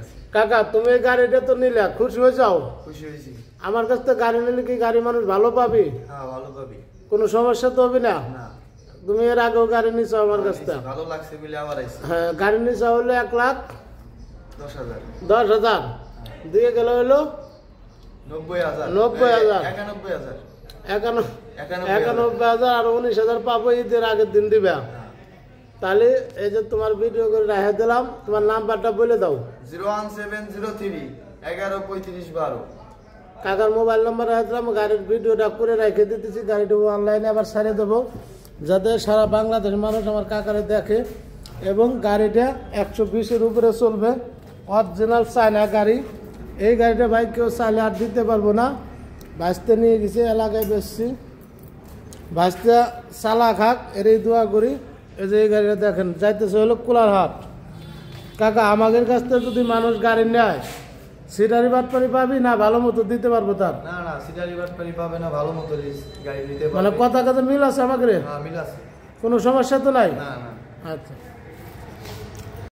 আছে কাকা তুমি এই গাড়িটা তো নিলে খুশি হয়ে যাও? খুশি হয়েছি। আমার কাছ থেকে গাড়ি নিলে কি গাড়ি মানুষ ভালো পাবি? হ্যাঁ ভালো পাবি, কোনো সমস্যা তো হবে না? না। তুমি এর আগেও গাড়ি নিছো আমার কাছ থেকে? ভালো লাগছে বলে আবার আইছি। হ্যাঁ, গাড়ি নিছো হলো 1,10,000। 10,000 দিয়ে গেল হলো 90,000 91,000 91,000 আর 19,000 পাবো ঈদের আগের দিন দিবা। তাহলে এই যে তোমার ভিডিও করে রেখে দিলাম, তোমার নাম্বারটা বলে দাও। 01703 113512। কাকার মোবাইল নাম্বার রেখে দিলাম, গাড়ির ভিডিওটা করে রেখে দিতেছি। গাড়িটা অনলাইনে আবার ছাড়িয়ে দেবো, যাতে সারা বাংলাদেশের মানুষ আমার কাকারে দেখে। এবং গাড়িটা 120-এর উপরে চলবে, অরিজিনাল চায়না গাড়ি। এই গাড়িটা ভাই কেউ চাইলে আর দিতে পারবো না। বাঁচতে নিয়ে গেছে, এলাকায় বেচছি। বাঁচতে চালা খাক, এরই দোয়া করি। এই যে এই গাড়িটা দেখেন, যাইতেছে হলো কোলারহাট। কাকা আমাদের কাছ থেকে যদি মানুষ গাড়ি নেয়, সিটারি বাটপারি পাবি না ভালো মতো দিতে পারবো তার? না না, সিটারি বাটপারি পাবে না, ভালো মতো গাড়ি দিতে পারবে। মানে কথা কথা মিল আছে আমাকে? হ্যাঁ মিল আছে, কোনো সমস্যা তো নাই? না না। আচ্ছা।